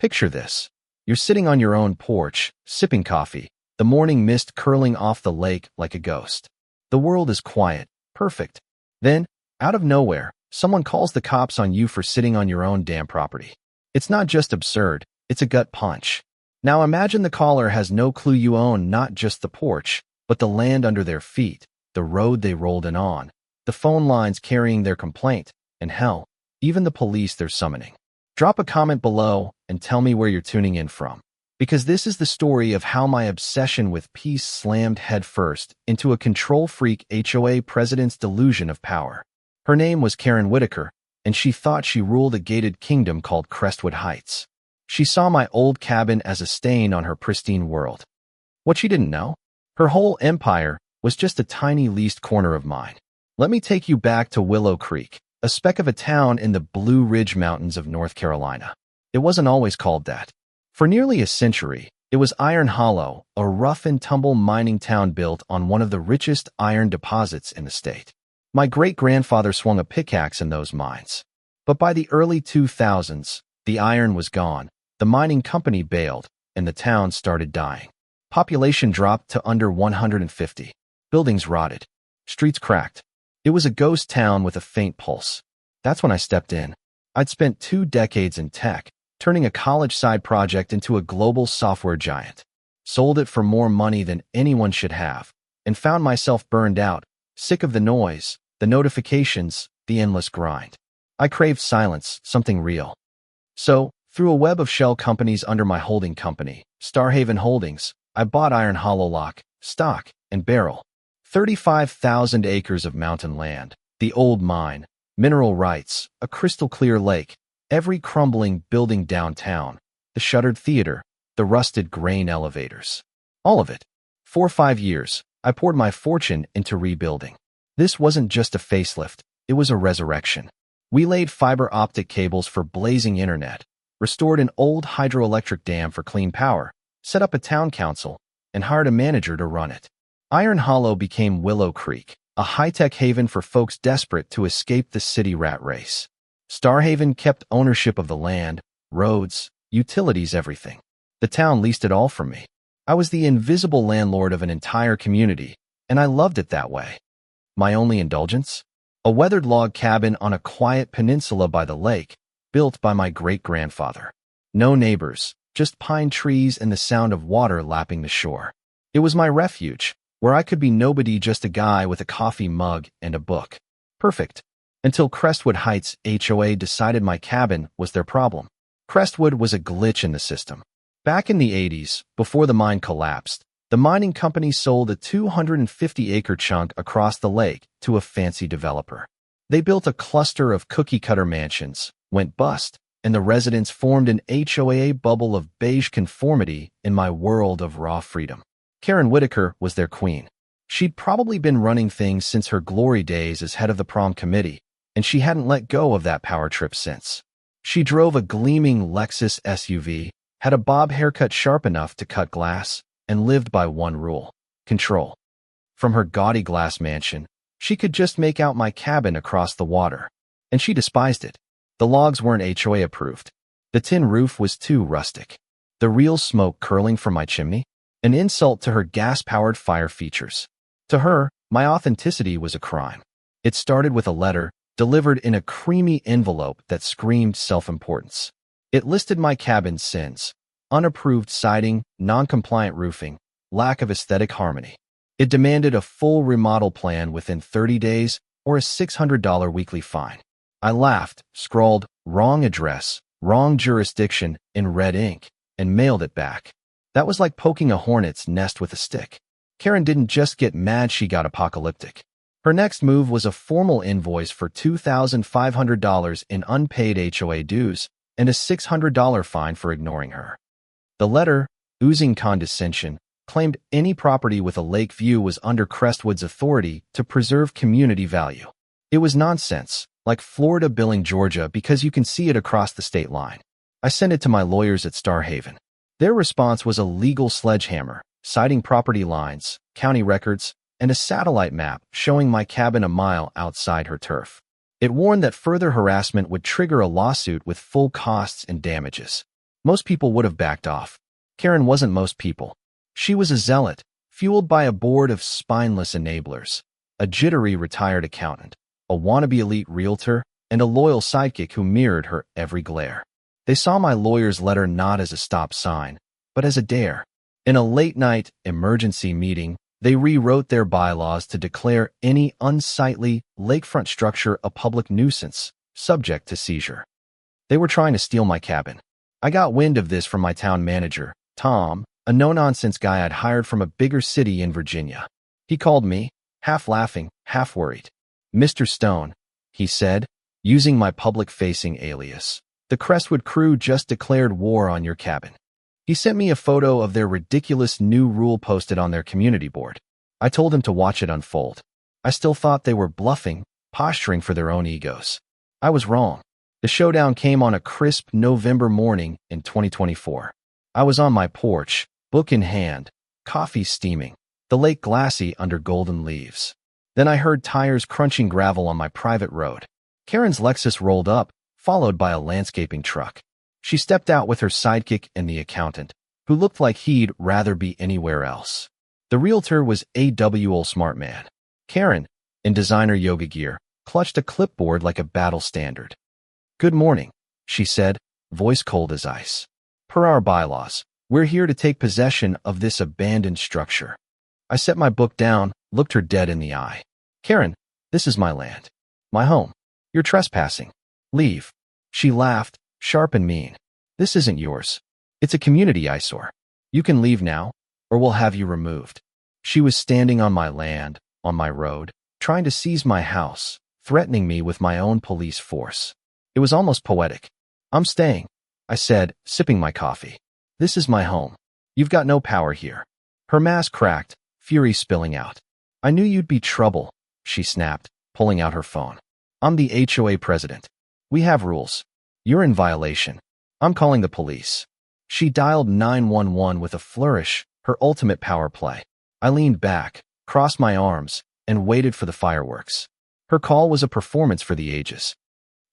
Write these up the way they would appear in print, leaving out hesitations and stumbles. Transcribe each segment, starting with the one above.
Picture this. You're sitting on your own porch, sipping coffee, the morning mist curling off the lake like a ghost. The world is quiet, perfect. Then, out of nowhere, someone calls the cops on you for sitting on your own damn property. It's not just absurd, it's a gut punch. Now imagine the caller has no clue you own not just the porch, but the land under their feet, the road they rolled in on, the phone lines carrying their complaint, and hell, even the police they're summoning. Drop a comment below and tell me where you're tuning in from, because this is the story of how my obsession with peace slammed headfirst into a control freak HOA president's delusion of power. Her name was Karen Whitaker, and she thought she ruled a gated kingdom called Crestwood Heights. She saw my old cabin as a stain on her pristine world. What she didn't know? Her whole empire was just a tiny leased corner of mine. Let me take you back to Willow Creek, a speck of a town in the Blue Ridge Mountains of North Carolina. It wasn't always called that. For nearly a century, it was Iron Hollow, a rough-and-tumble mining town built on one of the richest iron deposits in the state. My great-grandfather swung a pickaxe in those mines. But by the early 2000s, the iron was gone, the mining company bailed, and the town started dying. Population dropped to under 150. Buildings rotted. Streets cracked. It was a ghost town with a faint pulse. That's when I stepped in. I'd spent 2 decades in tech, turning a college side project into a global software giant. Sold it for more money than anyone should have, and found myself burned out, sick of the noise, the notifications, the endless grind. I craved silence, something real. So, through a web of shell companies under my holding company, Starhaven Holdings, I bought Iron Hollow lock, stock, and barrel. 35,000 acres of mountain land, the old mine, mineral rights, a crystal-clear lake, every crumbling building downtown, the shuttered theater, the rusted grain elevators. All of it. For 5 years, I poured my fortune into rebuilding. This wasn't just a facelift, it was a resurrection. We laid fiber optic cables for blazing internet, restored an old hydroelectric dam for clean power, set up a town council, and hired a manager to run it. Iron Hollow became Willow Creek, a high-tech haven for folks desperate to escape the city rat race. Starhaven kept ownership of the land, roads, utilities, everything. The town leased it all from me. I was the invisible landlord of an entire community, and I loved it that way. My only indulgence? A weathered log cabin on a quiet peninsula by the lake, built by my great-grandfather. No neighbors, just pine trees and the sound of water lapping the shore. It was my refuge, where I could be nobody, just a guy with a coffee mug and a book. Perfect. Until Crestwood Heights HOA decided my cabin was their problem. Crestwood was a glitch in the system. Back in the 80s, before the mine collapsed, the mining company sold a 250-acre chunk across the lake to a fancy developer. They built a cluster of cookie-cutter mansions, went bust, and the residents formed an HOA bubble of beige conformity in my world of raw freedom. Karen Whitaker was their queen. She'd probably been running things since her glory days as head of the prom committee, and she hadn't let go of that power trip since. She drove a gleaming Lexus SUV, had a bob haircut sharp enough to cut glass, and lived by one rule: control. From her gaudy glass mansion, she could just make out my cabin across the water, and she despised it. The logs weren't HOA approved. The tin roof was too rustic. The real smoke curling from my chimney? An insult to her gas-powered fire features. To her, my authenticity was a crime. It started with a letter, delivered in a creamy envelope that screamed self-importance. It listed my cabin's sins: unapproved siding, non-compliant roofing, lack of aesthetic harmony. It demanded a full remodel plan within 30 days or a $600 weekly fine. I laughed, scrawled, "Wrong address, wrong jurisdiction," in red ink, and mailed it back. That was like poking a hornet's nest with a stick. Karen didn't just get mad, she got apocalyptic. Her next move was a formal invoice for $2,500 in unpaid HOA dues and a $600 fine for ignoring her. The letter, oozing condescension, claimed any property with a lake view was under Crestwood's authority to preserve community value. It was nonsense, like Florida billing Georgia because you can see it across the state line. I sent it to my lawyers at Starhaven. Their response was a legal sledgehammer, citing property lines, county records, and a satellite map showing my cabin a mile outside her turf. It warned that further harassment would trigger a lawsuit with full costs and damages. Most people would have backed off. Karen wasn't most people. She was a zealot, fueled by a board of spineless enablers, a jittery retired accountant, a wannabe elite realtor, and a loyal sidekick who mirrored her every glare. They saw my lawyer's letter not as a stop sign, but as a dare. In a late-night emergency meeting, they rewrote their bylaws to declare any unsightly lakefront structure a public nuisance, subject to seizure. They were trying to steal my cabin. I got wind of this from my town manager, Tom, a no-nonsense guy I'd hired from a bigger city in Virginia. He called me, half laughing, half worried. "Mr. Stone," he said, using my public-facing alias, "the Crestwood crew just declared war on your cabin." He sent me a photo of their ridiculous new rule posted on their community board. I told him to watch it unfold. I still thought they were bluffing, posturing for their own egos. I was wrong. The showdown came on a crisp November morning in 2024. I was on my porch, book in hand, coffee steaming, the lake glassy under golden leaves. Then I heard tires crunching gravel on my private road. Karen's Lexus rolled up, followed by a landscaping truck. She stepped out with her sidekick and the accountant, who looked like he'd rather be anywhere else. The realtor was a smart man. Karen, in designer yoga gear, clutched a clipboard like a battle standard. "Good morning," she said, voice cold as ice. "Per our bylaws, we're here to take possession of this abandoned structure." I set my book down, looked her dead in the eye. "Karen, this is my land. My home. You're trespassing. Leave." She laughed, sharp and mean. "This isn't yours. It's a community eyesore. You can leave now, or we'll have you removed." She was standing on my land, on my road, trying to seize my house, threatening me with my own police force. It was almost poetic. "I'm staying," I said, sipping my coffee. "This is my home. You've got no power here." Her mask cracked, fury spilling out. "I knew you'd be trouble," she snapped, pulling out her phone. "I'm the HOA president. We have rules. You're in violation. I'm calling the police." She dialed 911 with a flourish, her ultimate power play. I leaned back, crossed my arms, and waited for the fireworks. Her call was a performance for the ages.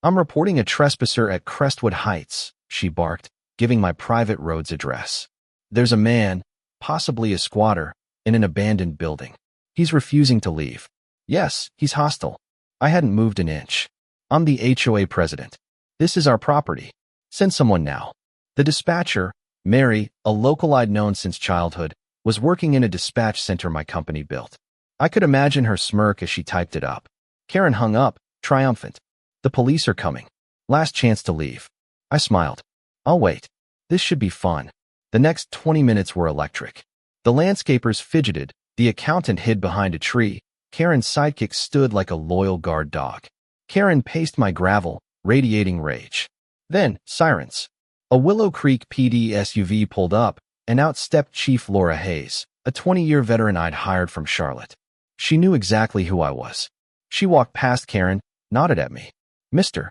"I'm reporting a trespasser at Crestwood Heights," she barked, giving my private road's address. "There's a man, possibly a squatter, in an abandoned building. He's refusing to leave. Yes, he's hostile." I hadn't moved an inch. "I'm the HOA president. This is our property. Send someone now." The dispatcher, Mary, a local I'd known since childhood, was working in a dispatch center my company built. I could imagine her smirk as she typed it up. Karen hung up, triumphant. "The police are coming. Last chance to leave." I smiled. "I'll wait. This should be fun." The next 20 minutes were electric. The landscapers fidgeted, the accountant hid behind a tree, Karen's sidekick stood like a loyal guard dog. Karen paced my gravel, radiating rage. Then, sirens. A Willow Creek PD SUV pulled up, and out stepped Chief Laura Hayes, a 20-year veteran I'd hired from Charlotte. She knew exactly who I was. She walked past Karen, nodded at me. "Mr.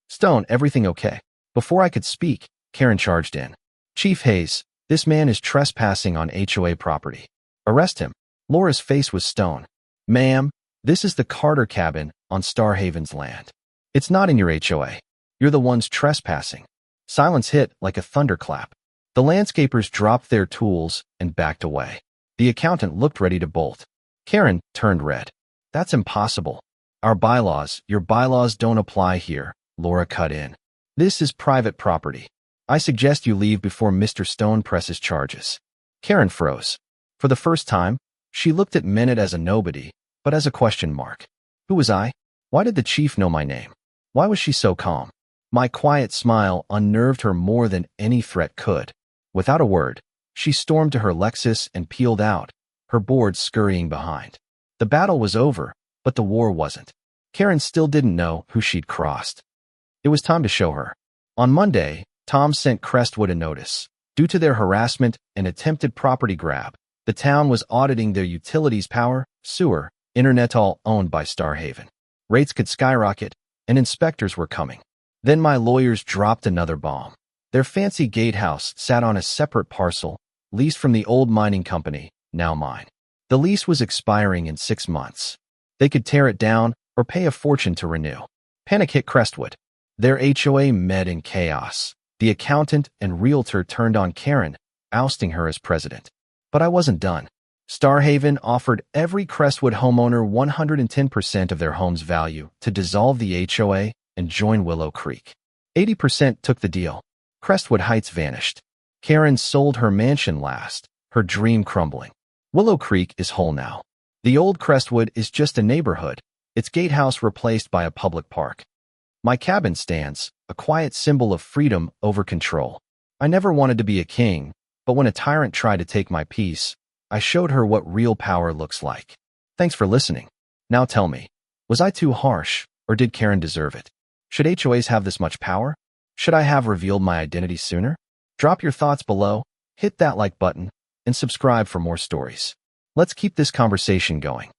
Stone, everything okay?" Before I could speak, Karen charged in. "Chief Hayes, this man is trespassing on HOA property. Arrest him." Laura's face was stone. "Ma'am, this is the Carter cabin on Starhaven's land. It's not in your HOA. You're the ones trespassing." Silence hit like a thunderclap. The landscapers dropped their tools and backed away. The accountant looked ready to bolt. Karen turned red. "That's impossible. Our bylaws, your bylaws don't apply here," Laura cut in. "This is private property. I suggest you leave before Mr. Stone presses charges." Karen froze. For the first time, she looked at Minute as a nobody, but as a question mark. Who was I? Why did the chief know my name? Why was she so calm? My quiet smile unnerved her more than any threat could. Without a word, she stormed to her Lexus and peeled out, her board scurrying behind. The battle was over, but the war wasn't. Karen still didn't know who she'd crossed. It was time to show her. On Monday, Tom sent Crestwood a notice. Due to their harassment and attempted property grab, the town was auditing their utilities, power, sewer, internet, all owned by Starhaven. Rates could skyrocket, and inspectors were coming. Then my lawyers dropped another bomb. Their fancy gatehouse sat on a separate parcel, leased from the old mining company, now mine. The lease was expiring in 6 months. They could tear it down or pay a fortune to renew. Panic hit Crestwood. Their HOA met in chaos. The accountant and realtor turned on Karen, ousting her as president. But I wasn't done. Starhaven offered every Crestwood homeowner 110% of their home's value to dissolve the HOA and join Willow Creek. 80% took the deal. Crestwood Heights vanished. Karen sold her mansion last, her dream crumbling. Willow Creek is whole now. The old Crestwood is just a neighborhood, its gatehouse replaced by a public park. My cabin stands, a quiet symbol of freedom over control. I never wanted to be a king, but when a tyrant tried to take my peace, I showed her what real power looks like. Thanks for listening. Now tell me, was I too harsh, or did Karen deserve it? Should HOAs have this much power? Should I have revealed my identity sooner? Drop your thoughts below, hit that like button, and subscribe for more stories. Let's keep this conversation going.